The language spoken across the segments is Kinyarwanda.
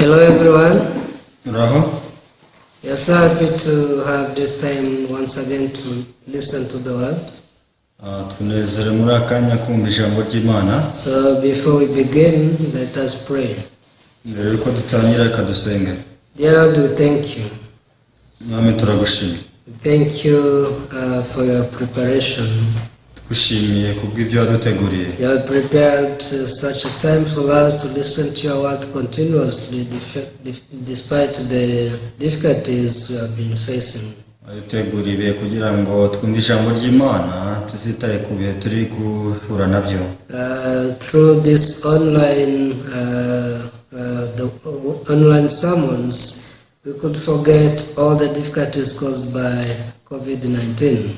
Hello everyone. Raho. Yes, happy to have this time once again to listen to the word. Tunezere muri akanya kumva ijambo ry'Imana. So before we begin, let us pray. Mbere yuko dutangira reka dusenge. Dear Lord, we thank you. Mwami turagushimira. Thank you for your preparation. Tugushimiye kubw'ibyo waduteguriye. You have prepared such a time for us to listen to your word continuously despite the difficulties we have been facing. Waduteguriye kugira ngo twumve ijambo ry'Imana tutitaye ku bihe turi guhura nabyo. Through this online online sermons, we could forget all the difficulties caused by COVID-19.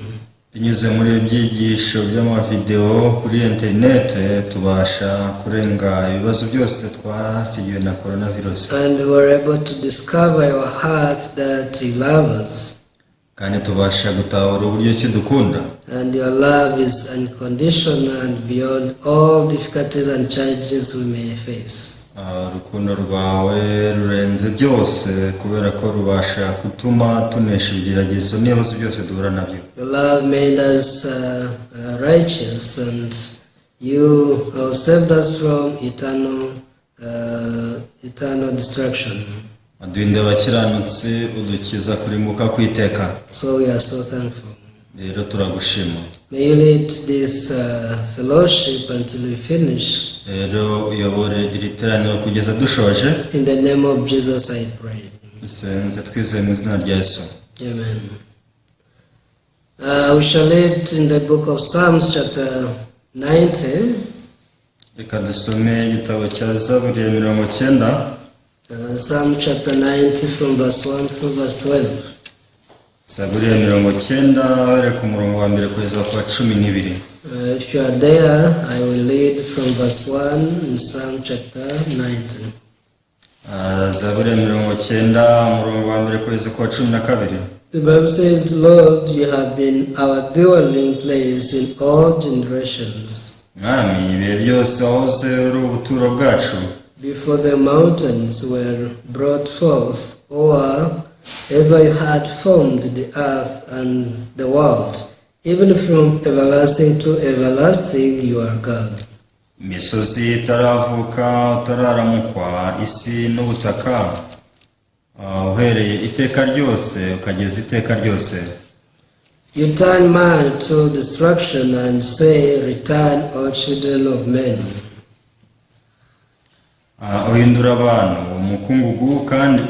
Binyuze muri ibyigisho by'amavideo kuri internet tubasha kurenga ibibazo byose twasigiwe na coronavirus. And we were able to discover your heart that you love us. Kandi tubasha gutahura uburyo ki dukunda. And your love is unconditional and beyond all difficulties and challenges we may face. Urukundo rwawe rurenze byose kubera ko rubasha gutuma tunesha ibigeragezo n'ibibazo byose duhura nabyo. Your love made us righteous, and you saved us from eternal destruction. Aduhinde abakiranutsi udukiza kurimbuka kwiteka. So we are so thankful. Rero turagushima. May you lead this fellowship until we finish. Rero uyobore iri teraniro kugeza dushoje. In the name of Jesus I pray. Dusenze twizeye mu izina rya Yesu. Amen. We shall read in the book of Psalms chapter 90. Reka dusome igitabo cya Zaburi ya 90. Psalm chapter 90 from verse 1 to verse 12. Zaburi ya 90 were ku murongo wa mbere kugeza ku 12. If you are there, I will read from verse 1 in Psalm chapter 90. Zaburi ya 90 umurongo wa mbere kugeza ku 12. The Bible says, Lord, you have been our dwelling place in all generations. Mwami ibihe byose wahoze uri ubuturo bwacu. Before the mountains were brought forth, or ever you had formed the earth and the world, even from everlasting to everlasting you are God. Imisozi itaravuka utararamukwa isi n'ubutaka uhereye iteka ryose ukageza iteka ryose. You turn man to destruction and say, return, O children of men. Uhindura abantu umukungugu kandi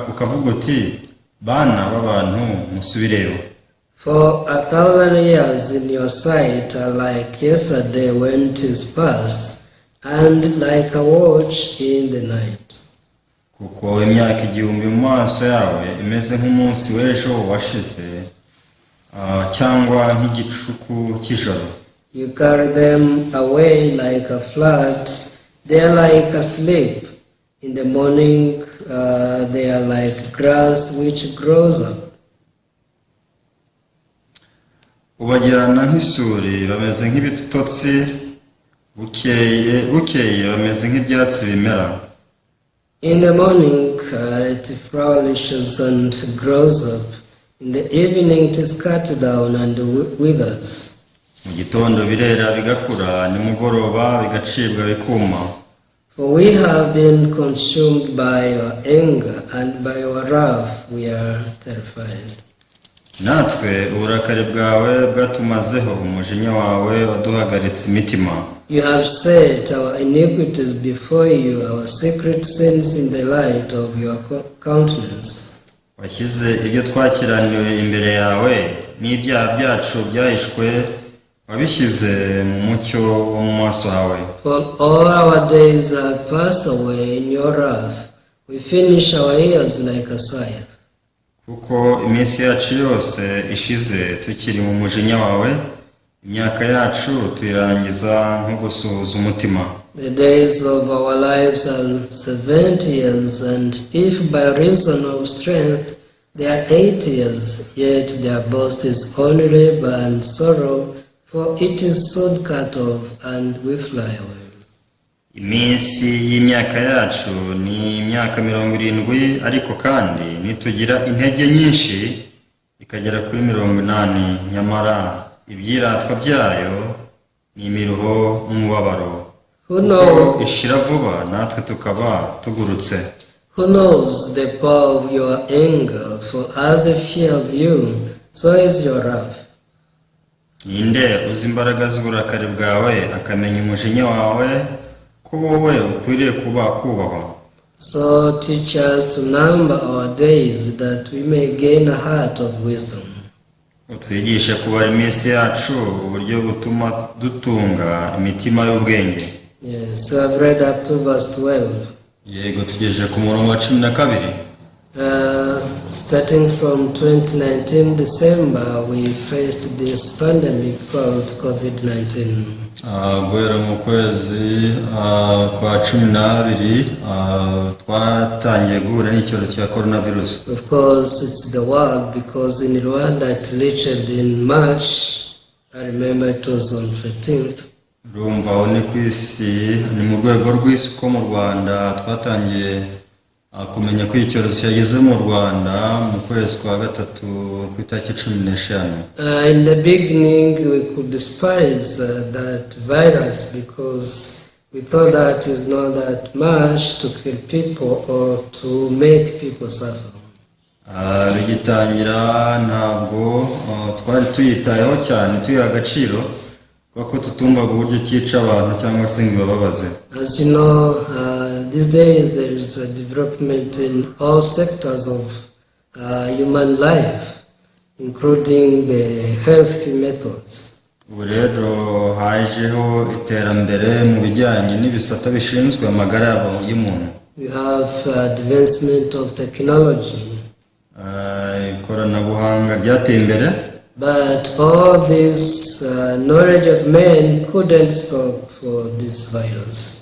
ukavuga uti bana b'abantu musubireyo. For 1,000 years in your sight are like yesterday when it is past, and like a watch in the night. Kuko imyaka 1000 mu maso yawe imeze nk'umunsi w'ejo washize cyangwa nk'igicuku cy'ijoro. You carry them away like a flood. They are like asleep. In the morning they are like grass which grows up. Ubajyana nk'isuri bameze nk'ibitotsi bukeye bameze nk'ibyatsi bimera. In the morning it flourishes and grows up. In the evening it is cut down and withers. Mu gitondo birera bigakura nimugoroba bigacibwa bikuma. For we have been consumed by your anger, and by your wrath we are terrified. Natwe uburakari bwawe bwatumazeho umujinya wawe waduhagaritse imitima. You have set our iniquities before you, our secret sins in the light of your countenance. Washyize ibyo twakiraniwe imbere yawe n'ibyaha byacu byahishwe wabishyize mu mucyo wo mu maso hawe. For all our days have passed away in your wrath. We finish our years like a scythe. Kuko iminsi yacu yose ishize tukiri mu mujinya wawe, imyaka yacu tuyirangiza nko gusuhuza umutima. The days of our lives are 70 years, and if by reason of strength they are 8 years, yet their boast is only labor and sorrow, for it is soon cut off, and we fly away. iminsi y'imyaka yacu ni imyaka 70, ariko kandi nitugira intege nyinshi ikagera kuri 80, nyamara ibyiratwa byayo ni imiruho n'umubabaro. Kuko ishira vuba natwe tukaba tugurutse. Who knows the power of your anger? For as the fear of you, so is your wrath. Ninde uzi imbaraga z'uburakari bwawe akamenya umujinya wawe ko wowe ukwiriye kuba kubahwa. So teach us to number our days that we may gain a heart of wisdom. Utwigishe kubara iminsi yacu uburyo butuma dutunga imitima y'ubwenge. Yes, so I've read up to verse 12. Yego tugejeje ku murongo wa 12. Starting from 2019 December, we faced this pandemic called COVID-19. Guhera mu kwezi kwa 12 twatangiye guhura n'icyorezo cya coronavirus. Of course, it's the world, because in Rwanda it reached in March. I remember it was on 15th. Rumva aho ni ku isi, ni mu rwego rw'isi ko mu Rwanda twatangiye kumenya ko icyorezo cyageze mu Rwanda mu kwezi kwa 3 ku itariki 15. In the beginning we could despise that virus because we thought that is not that much to kill people or to make people suffer. Bigitangira ntabwo twari tuyitayeho cyane tuyiha agaciro kuko tutumvaga uburyo cyica abantu cyangwa se bibabaze. As you know, these days there is a development in all sectors of human life, including the healthy methods. Ubu rero hajeho iterambere mu bijyanye n'ibisata bishinzwe amagara y'umuntu. We have advancement of technology. Ikoranabuhanga ryateye imbere. But all this knowledge of men couldn't stop for this virus.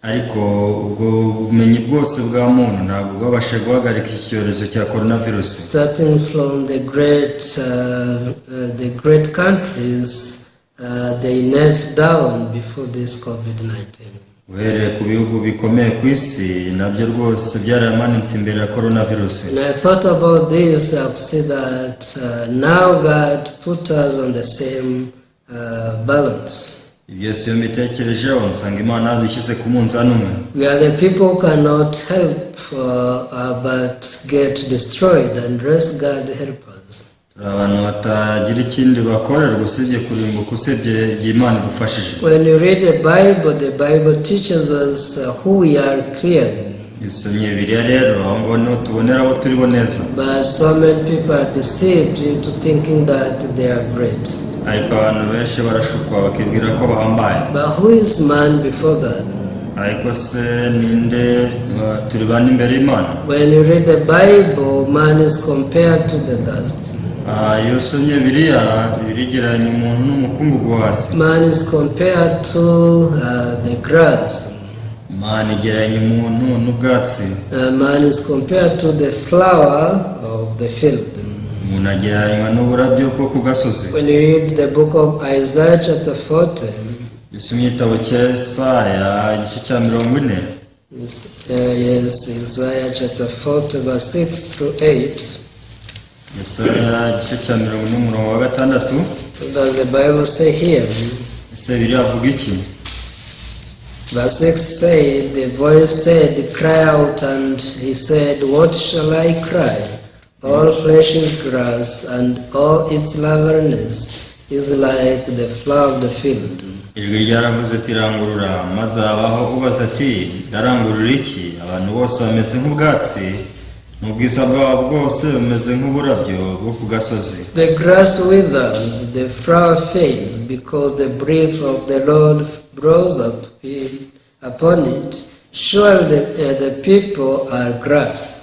Ariko ubwo bumenyi bwose bwa muntu ntabwo bwabashe guhagarika icyorezo cya coronavirus. Starting from the great countries, they knelt down before this COVID-19. Uhereye ku bihugu bikomeye ku isi nabyo rwose byaramanitse imbere ya coronavirus. And I thought about this, I've seen that now God put us on the same balance. Ibyo siyo mbitekerejeho nsanga Imana yadushyize ku munzani umwe. We are the people who cannot help but get destroyed, unless God help us. Abantu batagira ikindi bakorera usibye kurimbuka, usibye igihe Imana idufashije. When you read the Bible teaches us who we are clearly. Yusomye Bibiliya rero aho ngo no tubonera abo turi bo neza. But so many people are deceived into thinking that they are great. Ariko abantu benshi barashukwa bakibwira ko bahambaye. But who is man before God? Ariko se ninde turi bandi imbere y'Imana? When you read the Bible, man is compared to the dust. Yusomye Bibiliya birigeranya umuntu n'umukungugu hasi. Man is compared to the grass. Man igeranya umuntu n'ubwatsi. Man is compared to the flower of the field. Umuntu ageranywa n'uburabyo bwo ku gasozi. When you read the book of Isaiah chapter 40, Yusomye igitabo cya Isaya igice cya 40. Yes, Isaiah chapter 40 verse 6 through 8. Isaya igice cya 40 n'umurongo wa 6. What does the Bible say here? Ese Bibiliya avuga iki? Verse 6 said, the voice said, cry out, and he said, what shall I cry? All flesh is grass, and all its loveliness is like the flower of the field. Ijwi ryaravuze ati rangurura, maze abaho ubaza ati ndarangurura iki? Abantu bose bameze nk'ubwatsi, n'ubwiza bwabo bwose bumeze nk'uburabyo bwo ku gasozi. The grass withers, the flower fades, because the breath of the Lord blows upon it. Surely the people are grass.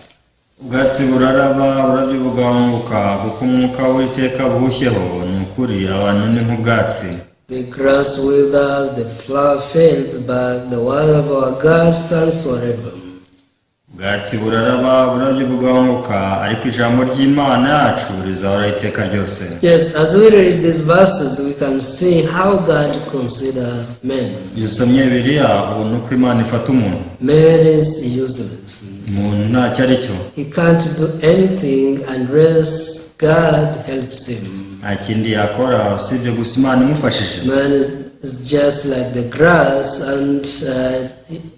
Ubwatsi buraraba, uburabyo bugabanguka, kuko umwuka w'Uwiteka buhushyeho. Ni ukuri abantu ni nk'ubwatsi. The grass withers, the flower fades, but the word of our God stands forever. ubwatsi buraraba uburabyo bugabanguka ariko ijambo ry'Imana yacu rizahora iteka ryose. Yes, as we read these verses, we can see how God considers men. Iyo usomye Bibiliya ubona uko Imana ifata umuntu. Man is useless. Umuntu ntacyo ari cyo. He can't do anything unless God helps him. Nta kindi yakora usibye gusa Imana imufashije. Man is just like the grass, and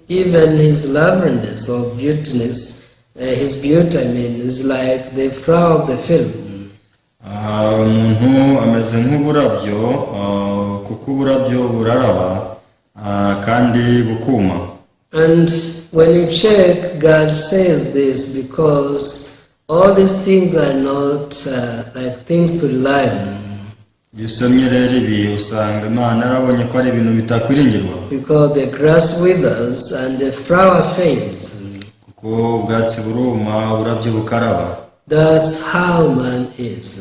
even his loveliness or beautiness, his beauty, is like the flower of the field. Umuntu ameze nk'uburabyo kuko uburabyo buraraba kandi bukuma. And when you check, God says this because all these things are not like things to rely on. Iyo usomye rero ibi usanga Imana yarabonye ko ari ibintu bitakwiringirwa. Because the grass withers and the flower fades. Kuko ubwatsi buruma uburabyo bukaraba. That's how man is.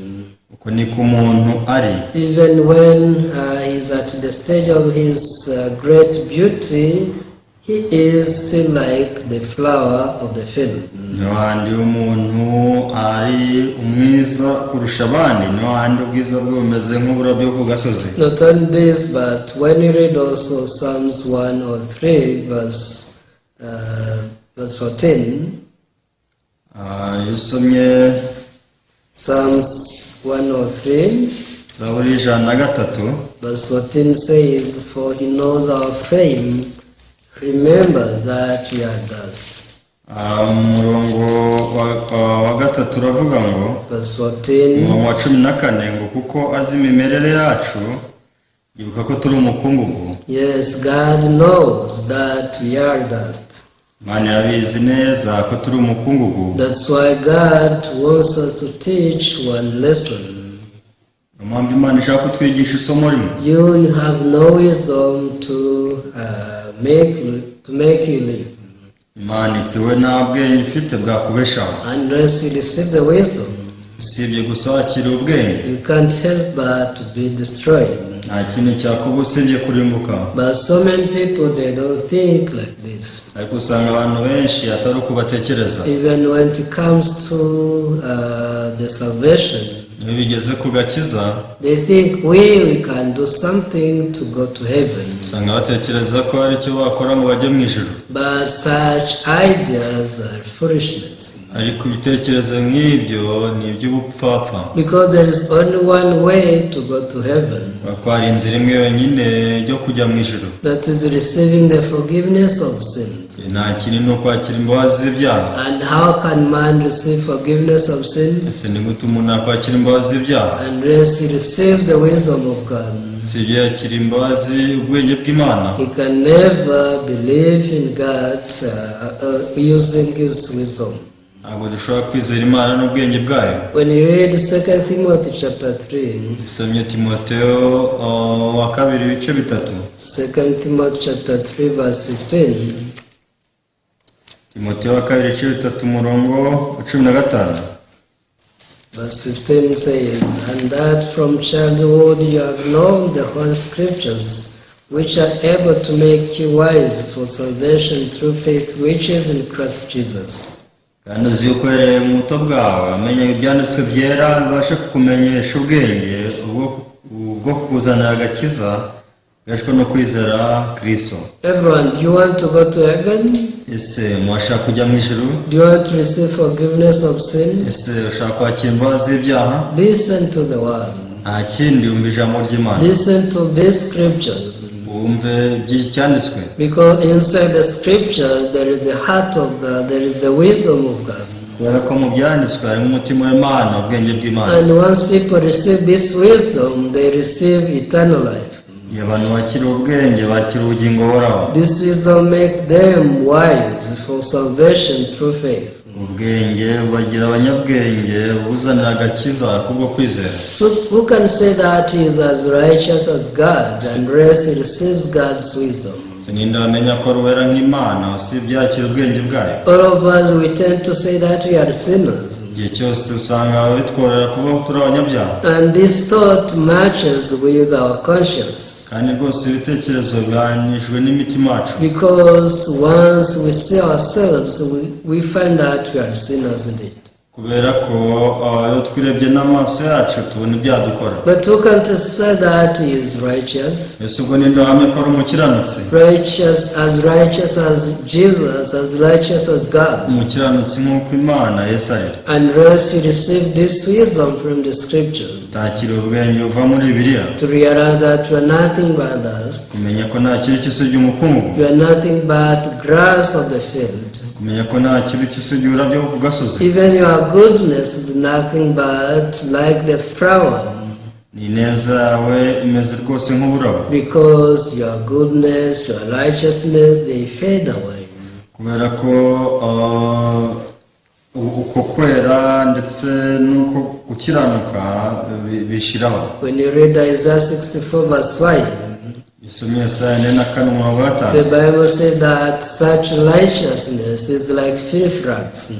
Uko niko umuntu ari. Even when he's at the stage of his great beauty, he is still like the flower of the field. N'ahandi umuntu ari umwiza kurusha abandi, n'ahandi ubwiza bwe bumeze nk'uburabyo ku gasozi. Not only this, but when you read also Psalms 103 verse 14, iyo usomye Psalms 103 Zaburi 103 verse 14 says, "For he knows our frame, remembers that we are dust." umurongo wa gatatu uravuga ngo, Verse 14, umurongo wa 14 ngo kuko azi imimerere yacu yibuka ko turi umukungugu. yes, God knows that we are dust. Imana irabizi neza ko turi umukungugu. That's why God wants us to teach one lesson. Impamvu Imana ishaka kutwigisha isomo rimwe. You have no wisdom to make you live Imana ituwe nta bwenge ifite bwakubeshaho. unless you receive the wisdom. Usibye gusa wakira ubwenge You can't help but to be destroyed. nta kintu cyakuba usibye kurimbuka. But so many people, they don't think like this. Ariko usanga abantu benshi atari uko batekereza. Even when it comes to the salvation, Iyo bigeze ku gakiza they think we can do something to go to heaven. usanga batekereza ko hari icyo bakora ngo bajye mu ijuru. But such ideas are foolishness. Ariko ibitekerezo nk'ibyo ni iby'ubupfapfa. Because there is only one way to go to heaven. Kuko hari inzira imwe yonyine yo kujya mu ijuru. That is receiving the forgiveness of sins. Nta kindi ni ukwakira imbabazi z'ibyaha. And how can man receive forgiveness of sins? Ese ni gute umuntu yakwakira imbabazi z'ibyaha? Unless he receives the wisdom of God. Si ibyo yakira imbabazi ubwenge bw'Imana. He can never believe in God using his wisdom. Ntabwo dushobora kwizera Imana n'ubwenge bwayo. When you read 2 Timothy chapter 3, Dusomye Timoteyo wa kabiri ibice bitatu. 2 Timothy chapter 3 verse 15, Timoteyo wa kabiri ibice bitatu umurongo wa 15. verse 15 says, "And that from childhood you have known the Holy Scriptures, which are able to make you wise for salvation through faith which is in Christ Jesus." Kandi uzi yuko uhereye mu buto bwawe amenya ibyanditswe byera bibasha kukumenyesha ubwenge bwo kukuzanira agakiza gashwe no kwizera Kristo. Everyone, do you want to go to heaven? Ese mwashaka kujya mu ijuru? Do you want to receive forgiveness of sins? Ese ushaka kwakira imbabazi z'ibyaha? Listen to the word. Nta kindi wumva ijambo ry'Imana. Listen to these scriptures. Wumve by'iki cyanditswe. Because inside the scripture there is the heart of God, there is the wisdom of God. Kubera ko mu byanditswe harimo umutima w'Imana, ubwenge bw'Imana. And once people receive this wisdom, they receive eternal life. Iyo abantu bakira ubwenge bakira ubugingo buhoraho. This wisdom makes them wise for salvation through faith. Ubwenge bagira abanyabwenge buzanira agakiza kubwo kwizera. So who can say that he is as righteous as God unless he receives God's wisdom? Sininde wamenya ko ruwera nk'Imana usibye yakira ubwenge bwayo. All of us, we tend to say that we are sinners. igihe cyose usanga bitworera kuvuga ko turi abanyabyaha, And this thought matches with our conscience. kandi rwose ibitekerezo bihanijwe n'imitima yacu, Because once we see ourselves, we find that we are sinners indeed. kubera ko iyo twirebye n'amaso yacu tubona ibyaha dukora. But who can testify that he is righteous? Ese ubwo ninde wahamya ko ari umukiranutsi? Righteous as Jesus, as righteous as God. Umukiranutsi nk'uko Imana Yesu ari. Unless you receive this wisdom from the scripture, utakira ubwenge buva muri Bibiliya, to realize that you are nothing but dust, kumenya ko nta kintu cyose umukungugu, you are nothing but grass of the field. kumenya ko nta kintu cyose urabyo ku gasozi. Even your goodness is nothing but like the flower, ni neza yawe imeze rwose nk'uburabo, because your goodness, your righteousness, they fade away. kubera ko uko kwera ndetse n'uko gukiranuka bishiraho. When you read Isaiah 64 verse 5, Yesomye Yesaya 4:5, the Bible says that such righteousness is like filthy rags.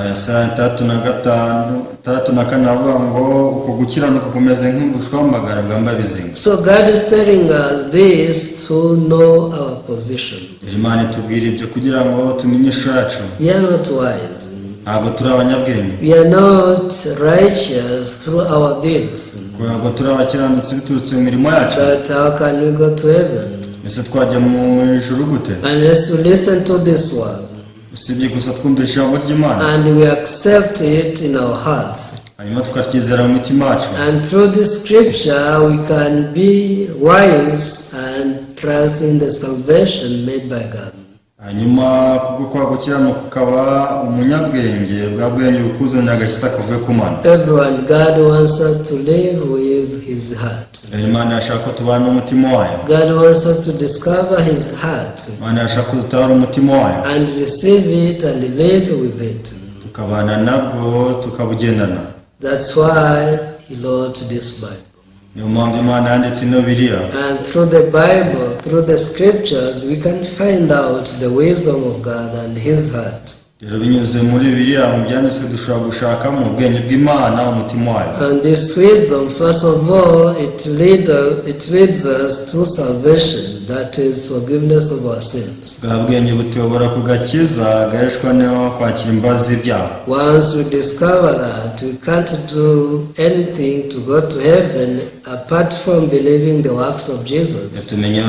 Yesaya 3:4 avuga ngo uko gukiranuka kumeze nk'ubushwambagara bwambaye ibizinga. So God is telling us this to know our position. Imana itubwira ibyo kugira ngo tumenye ishusho yacu. We are not wise. Ntabwo turi abanyabwenge. We are not righteous through our deeds. Ntabwo turi abakiranutsi biturutse mu mirimo yacu. But how can we go to heaven? Ese twajya mu ijuru gute? Unless we listen to this word usibye gusa twumvisha ijambo ry'Imana, and we accept it in our hearts. hanyuma tukaryizera mu mitima yacu. And through this scripture we can be wise and trust in the salvation made by God. Hanyuma kubwo kwa gukiranuka ukaba umunyabwenge, bwa bwenge bukuzanira agakiza kavuye ku Mana. Everyone, God wants us to live with his heart. Imana yashaka ko tubana n'umutima wayo. God wants us to discover his heart Imana yashaka ko dutahura umutima wayo, and receive it and live with it. tukabana nabwo tukabugendana. That's why he wrote this Bible. Niyo mpamvu Imana yanditse ino Bibiliya. And through the Bible, through the scriptures, we can find out the wisdom of God and his heart. Rero binyuze muri Bibiliya mu byanditswe dushobora gushakamo ubwenge bw'Imana, umutima wayo. And this wisdom, first of all, it leads us to salvation, that is forgiveness of our sins. Bwa bwenge butuyobora ku gakiza gaheshwa no kwakira imbabazi z'ibyaha. Once we discover that, we can't do anything to go to heaven apart from believing the works of Jesus. Tumenye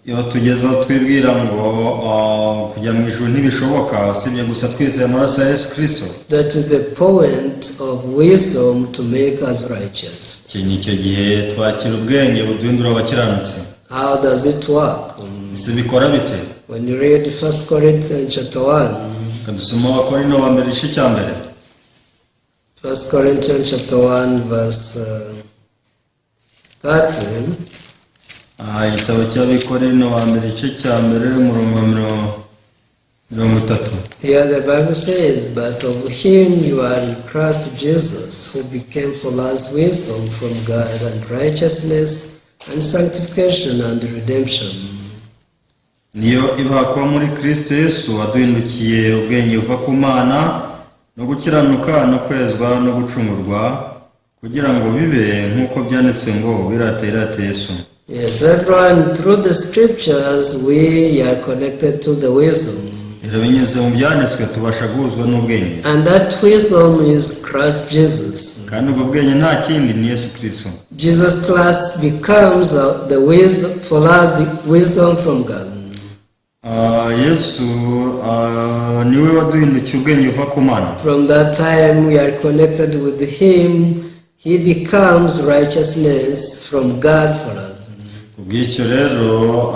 iyo tugezeho twibwira ngo kujya mu ijuru ntibishoboka usibye gusa twizeye amaraso ya Yesu Kristo. That is the point of wisdom to make us righteous. Iki ni cyo gihe twakira ubwenge buduhindura abakiranutsi. How does it work? Ese bikora bite? When you read 1 Corinthians chapter 1, Kadusoma Abakorinto ba mbere igice cya mbere. 1 Corinthians chapter 1 verse 13. Igitabo cy'Abakorinto ba mbere igice cya mbere umurongo wa 30. Here the Bible says, but of him you are in Christ Jesus, who became for us wisdom from God and righteousness and sanctification and redemption. Niyo ibaha kuba muri Kristo Yesu waduhindukiye ubwenge buva ku Mana no gukiranuka no kwezwa no gucungurwa kugira ngo bibe nk'uko byanditswe ngo wirate Yesu. Yes, everyone, through the scriptures we are connected to the wisdom. Rero binyuze mu byanditswe tubasha guhuzwa n'ubwenge. And that wisdom is Christ Jesus. Kandi ubwo bwenge nta kindi ni Yesu Kristo. Jesus Christ becomes the wisdom for us, wisdom from God. Yesu niwe waduhindukiye ubwenge buva ku Mana. From that time we are connected with him. He becomes righteousness from God for us. Ubwicyo rero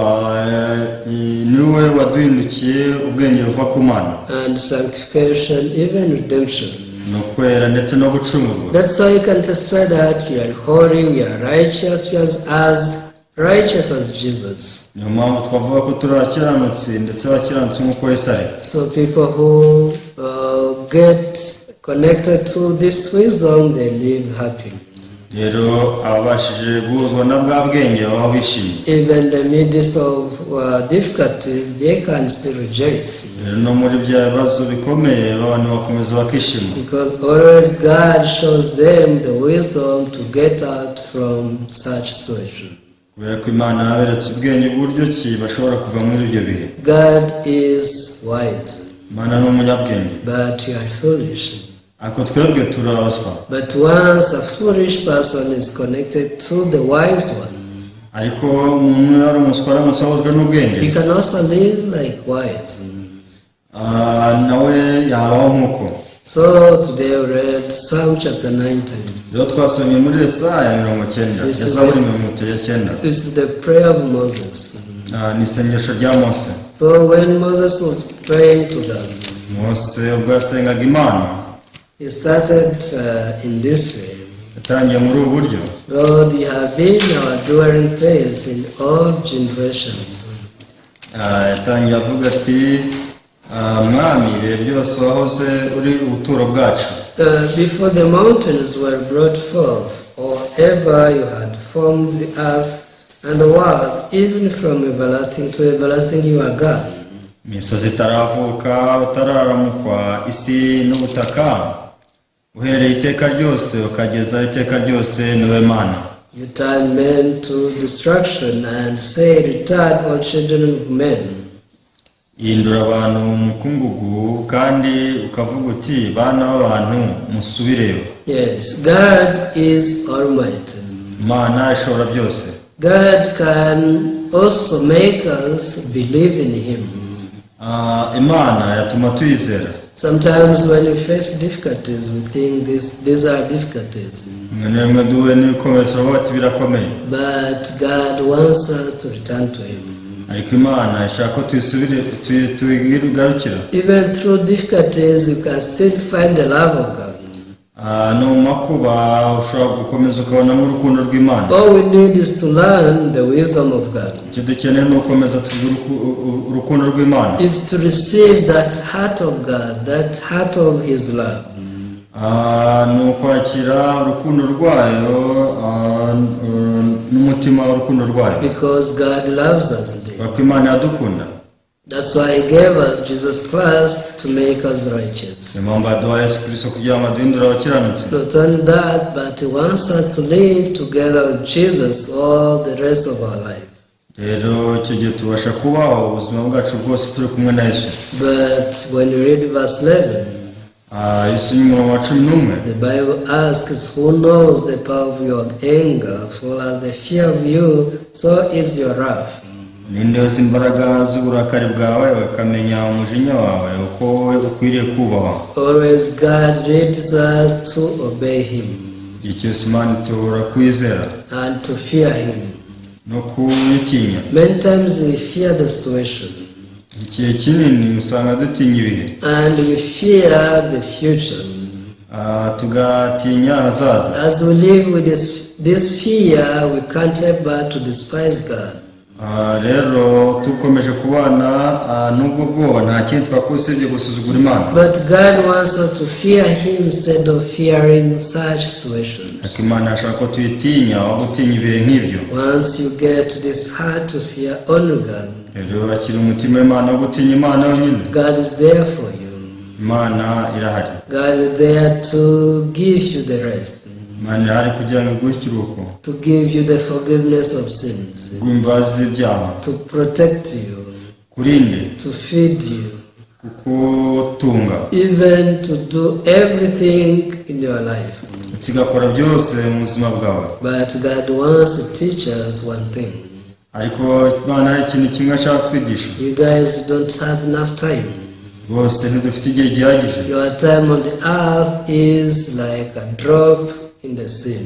niwe waduhindukiye ubwenge buva ku Mana. And sanctification, even redemption. No kwera ndetse no gucungurwa. That's why you can testify that we are holy, we are righteous, we are as righteous as Jesus. Niyo mpamvu twavuga ko turi abakiranutsi ndetse abakiranutsi nk'uko Yesu ari. So people who get connected to this wisdom, they live happy. rero abashije guhuzwa na bwa bwenge baba bishimye. Even in the midst of difficulties, they can still rejoice. No muri bya bibazo bikomeye abantu bakomeza bakishima. Because always God shows them the wisdom to get out from such situation. Kubera ko Imana yaberetse ubwenge buryo ki bashobora kuva muri ibyo bihe. God is wise. Imana ni umunyabwenge. But you are foolish. Ariko twebwe turabaswa. But once a foolish person is connected to the wise one, ariko umuntu yari umuswa aramutse ahujwe n'ubwenge, he can also live like wise. nawe yabaho nk'uko. So today we read Psalm chapter 19. rero twasomye muri Yesaya 90, Zaburi 90. This is the prayer of Moses. Ni isengesho rya Mose. So when Moses was praying to God, Mose ubwo yasengaga Imana, he started in this way. yatangiye muri ubu buryo: Lord, you have been our dwelling place in all generations. yatangiye avuga ati, mwami ibihe byose wahoze uri ubuturo bwacu. Before the mountains were brought forth, or ever you had formed the earth and the world, even from everlasting to everlasting you are God. Imisozi itaravuka, utararamukwa, isi n'ubutaka, uhereye iteka ryose ukageza iteka ryose niwe Mana. You turn men to destruction and say, return, all children of men. Ihindura abantu mu mukungugu kandi ukavuga uti, bana b'abantu musubireyo. Yes, God is almighty. Imana ishobora byose. God can also make us believe in Him. Imana yatuma tuyizera. Sometimes when we face difficulties, we think these are difficulties. Mwe duwe n'ibikomeye turavuga ati birakomeye. But God wants us to return to Him. Ariko Imana ishaka ko tuyigarukira. Even through difficulties, you can still find the love of God. No mu makuba ushobora gukomeza ukabonamo urukundo rw'Imana. All we need is to learn the wisdom of God. Icyo dukeneye ni ukomeza tugira urukundo rw'Imana. It's to receive that heart of God, that heart of His love. Ni ukwakira urukundo rwayo n'umutima w'urukundo rwayo. Because God loves us. Kuko Imana yadukunda. That's why He gave us Jesus Christ to make us righteous. Impamvu yaduhaye Yesu Kristo kugira ngo aduhindure abakiranutsi. Not only that, but He wants us to live together with Jesus all the rest of our life. Rero icyo gihe tubasha kubaho ubuzima bwacu bwose turi kumwe na Yesu. But when you read verse 11, Yesu ni umurongo wa 11. the Bible asks, who knows the power of your anger? For as the fear of you, so is your wrath. Ninde uzi imbaraga z'uburakari bwawe bakamenya umujinya wawe uko wowe ukwiriye kubahwa. Always God leads us to obey Him Igihe cyose Imana itubura kwizera and to fear Him. no kuyitinya. Many times we fear the situation Igihe kinini usanga dutinya ibihe. and we fear the future. Tugatinya ahazaza. As we live with this fear, we can't help but to despise God. Rero tukomeje kubana n'ubwo bwoba nta kindi twakora usibye gusuzugura Imana. But God wants us to fear Him instead of fearing such situations. Ariko Imana yashaka ko tuyitinya aho gutinya ibihe nk'ibyo. Once you get this heart to fear only God, rero akira umutima w'Imana wo gutinya Imana yonyine. God is there for you. Imana irahari. God is there to give you the rest, Imana irahari kugira ngo iguhe ikiruhuko, to give you the forgiveness of sins, guhimbaza z'ibyaha, to protect you, kurinde, to feed you, kukutunga, even to do everything in your life. kigakora byose mu buzima bwawe. But God wants to teach us one thing. Ariko Imana hari ikintu kimwe ashaka kwigisha. You guys don't have enough time. Bose ntidufite igihe gihagije. Your time on the earth is like a drop in the sea.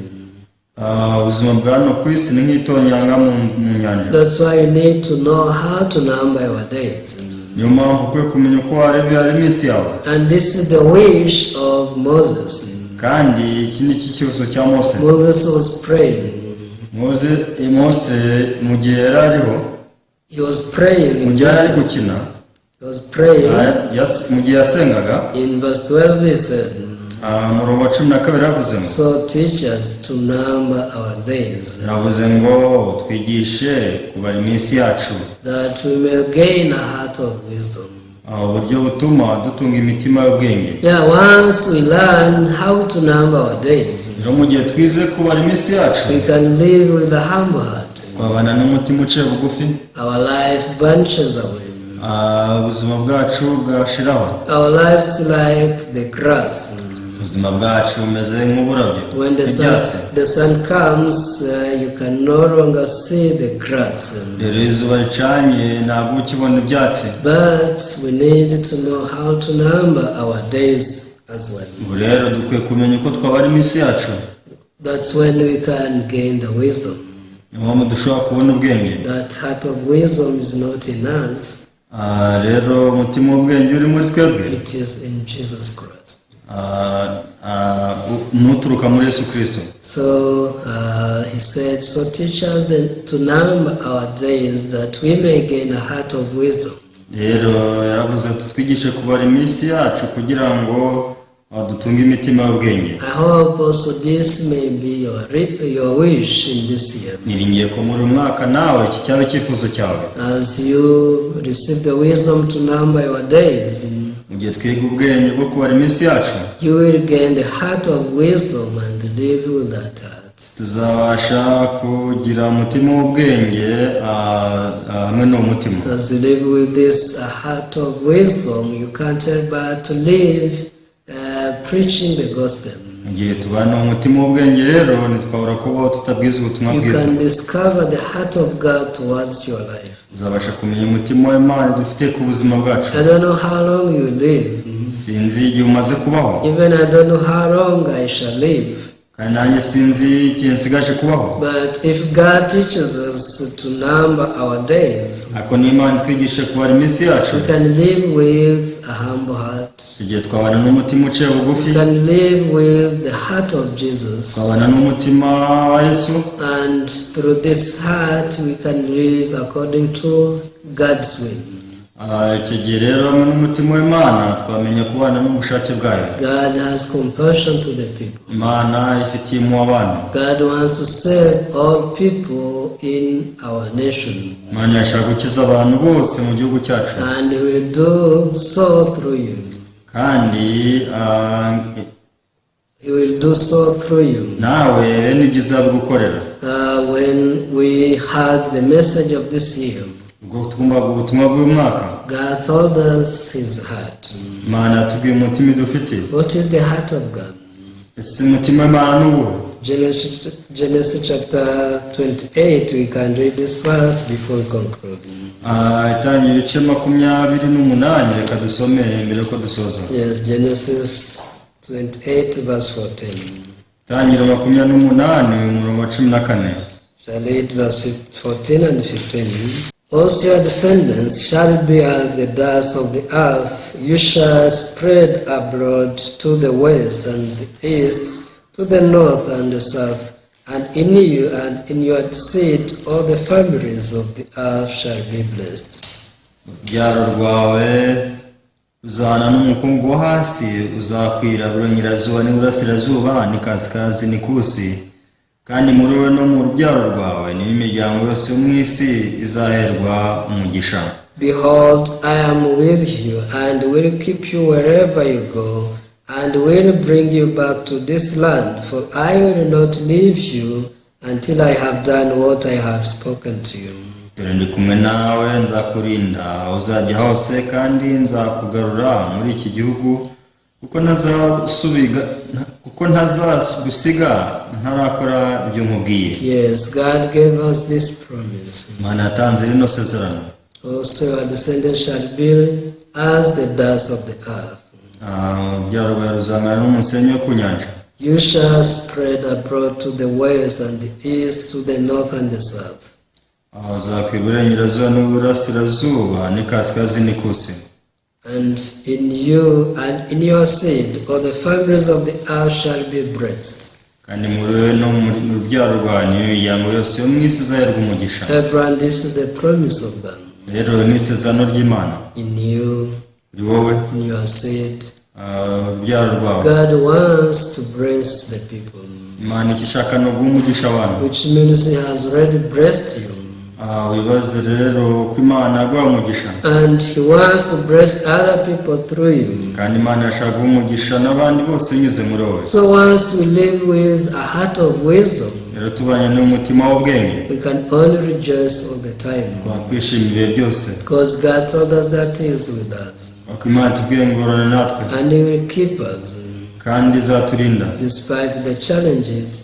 Ubuzima bwa hano ku isi ni nk'itonyanga mu nyanja. That's why you need to know how to number your days. Niyo mpamvu ukwiye kumenya uko warebera iminsi yawe. And this is the wish of Moses. Kandi iki ni ikibazo cya Mose. Moses was praying. Mose mu gihe yari ariho, He was praying. mu gihe yari gukina, He was praying. mu gihe yasengaga, In verse 12 he said, Umurongo wa 12 yavuze ngo So teach us to number our days, navuze ngo twigishe kubara iminsi yacu that we may gain a heart of wisdom. uburyo butuma dutunga imitima y'ubwenge. Yeah, once we learn how to number our days, rero mu gihe twize kubara iminsi yacu we can live with a humble heart. twabana n'umutima uciye bugufi, Our life vanishes away. ubuzima bwacu bwashiraho. Our life's like the grass. ubuzima bwacu bumeze nk'uburabyo When the sun comes, you can no longer see the grass. rero izuba ricanye ntabwo ukibona ibyatsi. But we need to know how to number our days as well. ubu rero dukwiye kumenya uko twabara iminsi yacu. That's when we can gain the wisdom. niyo mpamvu dushobora kubona ubwenge. That heart of wisdom is not in us. rero umutima w'ubwenge uri muri twebwe It is in Jesus Christ. nuturuka muri Yesu Kristo. So he said, so teach us to number our days that we may gain a heart of wisdom. rero yaravuze twigishe kubara iminsi yacu kugira ngo dutunge imitima y'ubwenge. I hope also this may be your wish in this year. niringiye ko muri mwaka nawe iki cyaba icyifuzo cyawe. As you receive the wisdom to number your days, mu gihe twiga ubwenge bwo kubara iminsi yacu you will gain the heart of wisdom and live with that heart. tuzabasha kugira umutima w'ubwenge hamwe n'uwo mutima. As you live with this heart of wisdom, you can't help but to live preaching the gospel. mu gihe tubana umutima w'ubwenge rero ntitwabura kubaho tutabwiza ubutumwa You bwiza. can discover the heart of God towards your life. tuzabasha kumenya umutima w'Imana dufite ku buzima bwacu. I don't know how long you live. sinzi igihe umaze kubaho, Even I don't know how long I shall live. kandi nanjye sinzi igihe nsigaje kubaho. But if God teaches us to number our days, ariko n'Imana twigishe kubara iminsi yacu, we can live with a humble heart. igihe twabana n'umutima uciye bugufi, We can live with the heart of Jesus. twabana n'umutima wa Yesu, And through this heart, we can live according to God's will. icyo gihe rero hamwe n'umutima w'Imana twamenya kubana n'ubushake bwayo. God has compassion to the people. Imana ifitiye impuhwe abantu. God wants to save all people in our nation. Imana yashaka gukiza abantu bose mu gihugu cyacu, And He will do so through you. kandi He will do so through you. nawe ni byiza bigukorera. When we heard the message of this year, ubwo twumvaga ubutumwa bw'umwaka, God told us His heart. Imana yatubwiye umutima dufite. What is the heart of God? ese umutima w'Imana ni uwo? Genesis chapter 28, we can read this verse before we conclude. Itangira ibice 28, reka dusome mbere ko dusoza. Yes, Genesis 28 verse 14. Itangira 28 umurongo wa 14. Shall read verse 14 and 15. Also your descendants shall be as the dust of the earth. You shall spread abroad to the west and the east, to the north and the south. And in you and in your seed all the families of the earth shall be blessed. Urubyaro rwawe uzana n'umukungu wo hasi, uzakwira burengerazuba n'iburasirazuba n'ikasikazi n'ikusi, kandi muri we no mu rubyaro rwawe n'imiryango yose yo mu isi izaherwa umugisha. Behold, I am with you and will keep you wherever you go, and will bring you back to this land, for I will not leave you until I have done what I have spoken to you. Dore ndi kumwe nawe, nzakurinda uzajya hose, kandi nzakugarura muri iki gihugu, kuko ntazagusiga ntarakora ibyo nkubwiye. Yes, God gave us this promise. Imana yatanze rino sezerano. Also your descendants shall be as the dust of the earth. Urubyaro rwawe ruzangana n'umusenyi wo ku nyanja. You shall spread abroad to the west and the east, to the north and the south. Uzakwira iburengerazuba n'iburasirazuba n'ikasikazi n'ikusi. And in you and in your seed all the families of the earth shall be blessed. Kandi muri we no mu rubyaro rwawe n'imiryango yose yo mu isi izaherwa umugisha. Everyone, this is the promise of God. Rero ni isezerano ry'Imana. In you, Uri wowe, in your seed, urubyaro rwawe. God wants to bless the people, Imana icyo ishaka ni uguha umugisha abantu. which means He has already blessed you. Wibaze rero ko Imana yaguha umugisha, And He wants to bless other people through you. kandi Imana irashaka guha umugisha n'abandi bose binyuze muri wowe. So once we live with a heart of wisdom, Rero tubanye n'umutima w'ubwenge, we can only rejoice all the time, twakwishima ibihe byose, because God told us that He is with us, kuko Imana itubwiye ngo urane natwe and He will keep us kandi izaturinda. despite the challenges,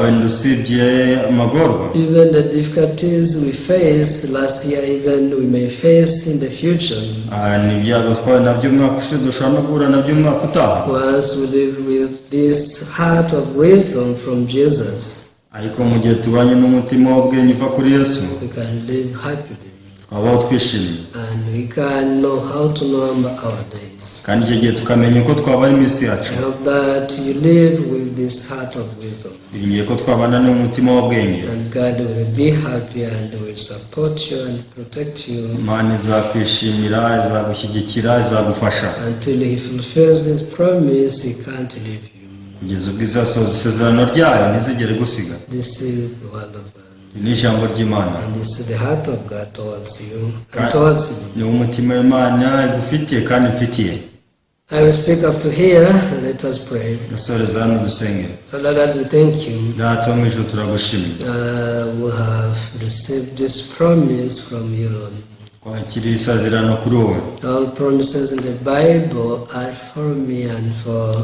Wenda usibye amagorwa, even the difficulties we faced last year, even we may face in the future. ni ibyago twawe nabyo umwaka ushize, dushobora no guhura nabyo umwaka utaha. Once we live with this heart of wisdom from Jesus, Ariko mu gihe tubanye n'umutima w'ubwenge uva kuri Yesu, we can live happily, twabaho twishimye, and we can know how to number our days. kandi icyo gihe tukamenya uko twabara iminsi yacu. I hope that you live with this heart of wisdom, Biringiye ko twabana n'umutima w'ubwenge, and God will be happy and will support you and protect you Imana izakwishimira, izagushyigikira, izagufasha until He fulfills His promise. He can't leave you. kugeza ubwo izasohoza isezerano ryayo ntizigere gusiga. This is the word of God, Ni ijambo ry'Imana, and this is the heart of God towards you and towards me. ni umutima w'Imana igufitiye kandi ifitiye. I will speak up to here. Let us pray. Gasoreza hano dusenge. Father God, we thank you. Data wo mu ijuru turagushimye, We have received this promise from you, Lord. twakiriye isezerano kuri wowe. All promises in the Bible are for me and for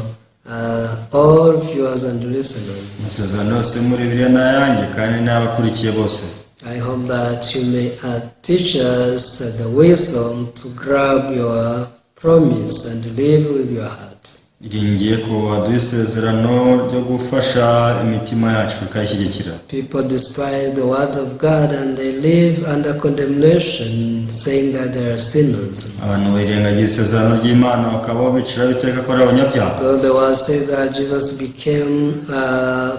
all viewers and listeners. Amasezerano yose muri Bibiliya ni ayanjye kandi n'abakurikiye bose. I hope that you may teach us the wisdom to grab your promise and live with your heart. Iringiye ko waduha isezerano ryo gufasha imitima yacu ikayishyigikira. People despise the word of God and they live under condemnation, saying that they are sinners. Abantu birengagiza isezerano ry'Imana bakaba biciraho iteka ko ari abanyabyaha. So the word says that Jesus became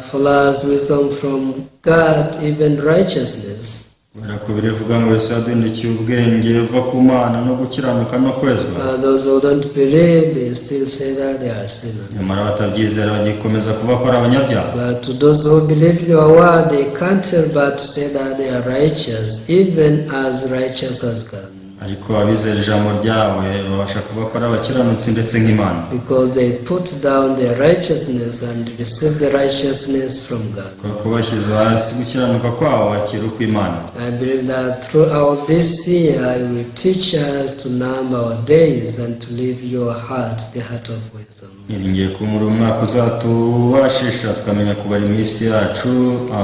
for us wisdom from God, even righteousness. Kubera ko birivuga ngo Yesu yaduhindukiye ubwenge buva ku Mana no gukiranuka no kwezwa. Those who don't believe, they still say that they are sinners. Nyamara batabyizera bagikomeza kuvuga ko ari abanyabyaha. But to those who believe your word, they can't help but to say that they are righteous, even as righteous as God. Ariko abizera ijambo ryawe babasha kuvuga ko ari abakiranutsi ndetse nk'Imana, Because they put down their righteousness and receive the righteousness from God. kuko bashyize hasi gukiranuka kwabo bakira ukw'Imana. I believe that throughout this year, you will teach us to number our days and to live your heart, the heart of wisdom. Niringiye ko muri umwaka uzatubashisha tukamenya kubara iminsi yacu,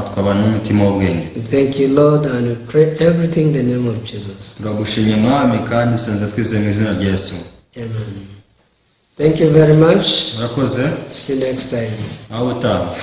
tukabana n'umutima w'ubwenge. We thank you, Lord, and we pray everything in the name of Jesus. Turagushimye Mwami kandi dusenze twizeye mu izina rya Yesu. Amen. Thank you very much. Murakoze, See you next time. aho utaha.